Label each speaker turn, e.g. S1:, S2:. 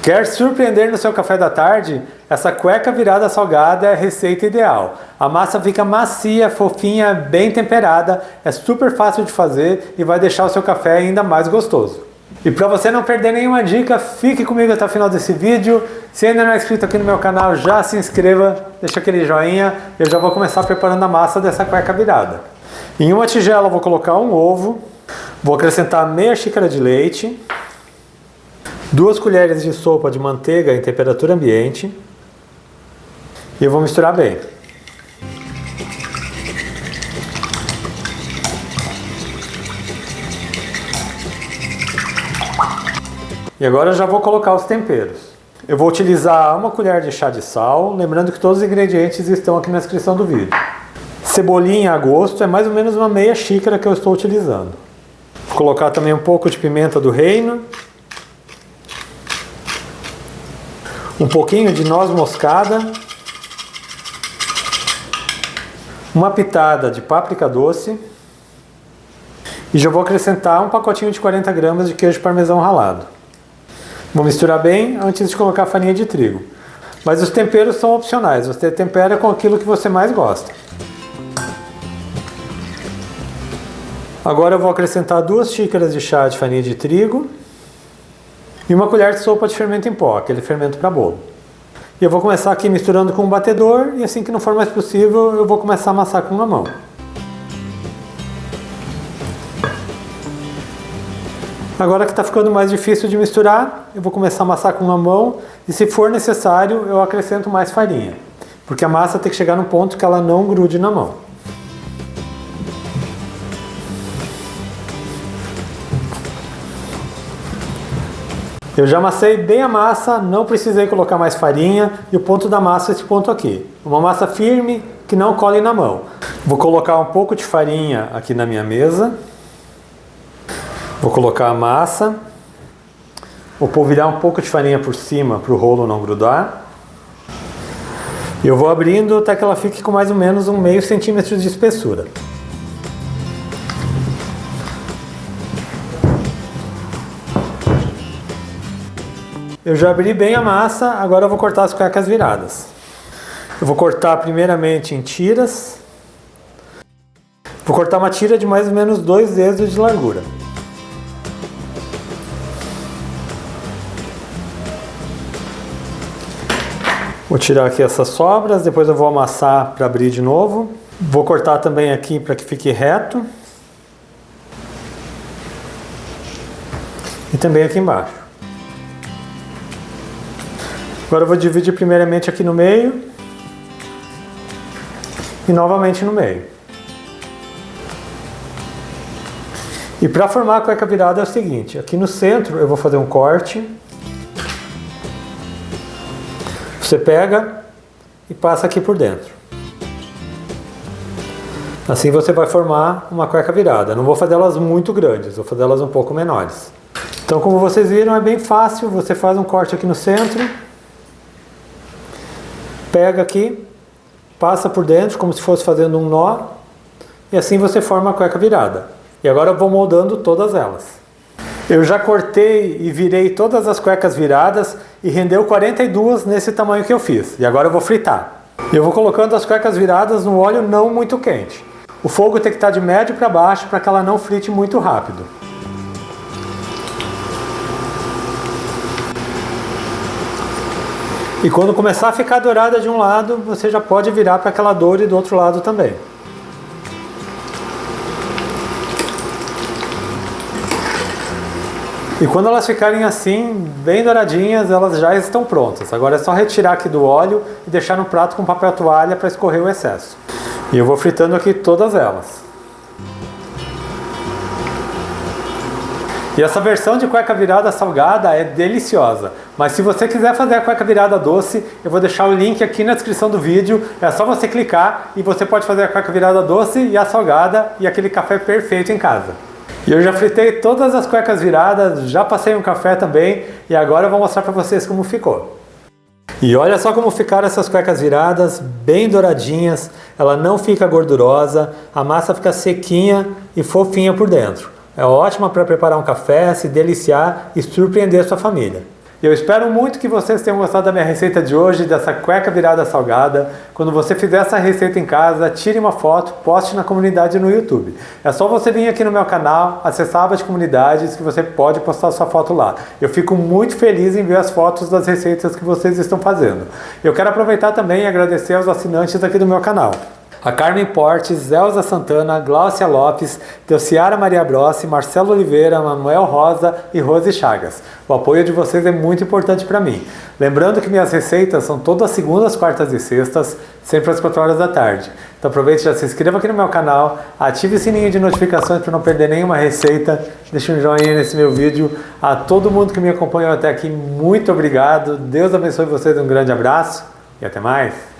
S1: Quer surpreender no seu café da tarde? Essa cueca virada salgada é a receita ideal. A massa fica macia, fofinha, bem temperada, é super fácil de fazer e vai deixar o seu café ainda mais gostoso. E para você não perder nenhuma dica, fique comigo até o final desse vídeo. Se ainda não é inscrito aqui no meu canal, já se inscreva, deixa aquele joinha. Eu já vou começar preparando a massa dessa cueca virada. Em uma tigela eu vou colocar um ovo, vou acrescentar meia xícara de leite, 2 colheres de sopa de manteiga em temperatura ambiente e eu vou misturar bem. E agora eu já vou colocar os temperos. Eu vou utilizar 1 colher de chá de sal, lembrando que todos os ingredientes estão aqui na descrição do vídeo. Cebolinha a gosto, é mais ou menos uma meia xícara que eu estou utilizando. Vou colocar também um pouco de pimenta do reino. Um pouquinho de noz moscada, uma pitada de páprica doce e já vou acrescentar um pacotinho de 40 gramas de queijo parmesão ralado. Vou misturar bem antes de colocar a farinha de trigo. Mas os temperos são opcionais, você tempera com aquilo que você mais gosta. Agora eu vou acrescentar 2 xícaras de chá de farinha de trigo e 1 colher de sopa de fermento em pó, aquele fermento para bolo. E eu vou começar aqui misturando com um batedor e assim que não for mais possível eu vou começar a amassar com uma mão. Agora que está ficando mais difícil de misturar, eu vou começar a amassar com uma mão e se for necessário eu acrescento mais farinha, porque a massa tem que chegar no ponto que ela não grude na mão. Eu já amassei bem a massa, não precisei colocar mais farinha e o ponto da massa é esse ponto aqui. Uma massa firme que não cole na mão. Vou colocar um pouco de farinha aqui na minha mesa. Vou colocar a massa. Vou polvilhar um pouco de farinha por cima para o rolo não grudar. E eu vou abrindo até que ela fique com mais ou menos um meio centímetro de espessura. Eu já abri bem a massa, agora eu vou cortar as cuecas viradas. Eu vou cortar primeiramente em tiras. Vou cortar uma tira de mais ou menos 2 dedos de largura. Vou tirar aqui essas sobras, depois eu vou amassar para abrir de novo. Vou cortar também aqui para que fique reto. E também aqui embaixo. Agora eu vou dividir primeiramente aqui no meio e novamente no meio. E para formar a cueca virada é o seguinte, aqui no centro eu vou fazer um corte. Você pega e passa aqui por dentro. Assim você vai formar uma cueca virada. Não vou fazer elas muito grandes, vou fazer elas um pouco menores. Então, como vocês viram, é bem fácil. Você faz um corte aqui no centro. Pega aqui, passa por dentro como se fosse fazendo um nó e assim você forma a cueca virada. E agora eu vou moldando todas elas. Eu já cortei e virei todas as cuecas viradas e rendeu 42 nesse tamanho que eu fiz. E agora eu vou fritar. Eu vou colocando as cuecas viradas no óleo não muito quente. O fogo tem que estar de médio para baixo para que ela não frite muito rápido. E quando começar a ficar dourada de um lado, você já pode virar para que ela doure do outro lado também. E quando elas ficarem assim, bem douradinhas, elas já estão prontas. Agora é só retirar aqui do óleo e deixar no prato com papel toalha para escorrer o excesso. E eu vou fritando aqui todas elas. E essa versão de cueca virada salgada é deliciosa. Mas se você quiser fazer a cueca virada doce, eu vou deixar o link aqui na descrição do vídeo. É só você clicar e você pode fazer a cueca virada doce e a salgada e aquele café perfeito em casa. E eu já fritei todas as cuecas viradas, já passei um café também e agora eu vou mostrar para vocês como ficou. E olha só como ficaram essas cuecas viradas, bem douradinhas, ela não fica gordurosa, a massa fica sequinha e fofinha por dentro. É ótima para preparar um café, se deliciar e surpreender sua família. E eu espero muito que vocês tenham gostado da minha receita de hoje, dessa cueca virada salgada. Quando você fizer essa receita em casa, tire uma foto, poste na comunidade no YouTube. É só você vir aqui no meu canal, acessar a aba de comunidades, que você pode postar sua foto lá. Eu fico muito feliz em ver as fotos das receitas que vocês estão fazendo. Eu quero aproveitar também e agradecer aos assinantes aqui do meu canal. A Carmen Portes, Elza Santana, Gláucia Lopes, Delciara Maria Brossi, Marcelo Oliveira, Manuel Rosa e Rose Chagas. O apoio de vocês é muito importante para mim. Lembrando que minhas receitas são todas segundas, quartas e sextas, sempre às 4 horas da tarde. Então aproveite e já se inscreva aqui no meu canal, ative o sininho de notificações para não perder nenhuma receita, deixe um joinha nesse meu vídeo. A todo mundo que me acompanhou até aqui, muito obrigado. Deus abençoe vocês, um grande abraço e até mais.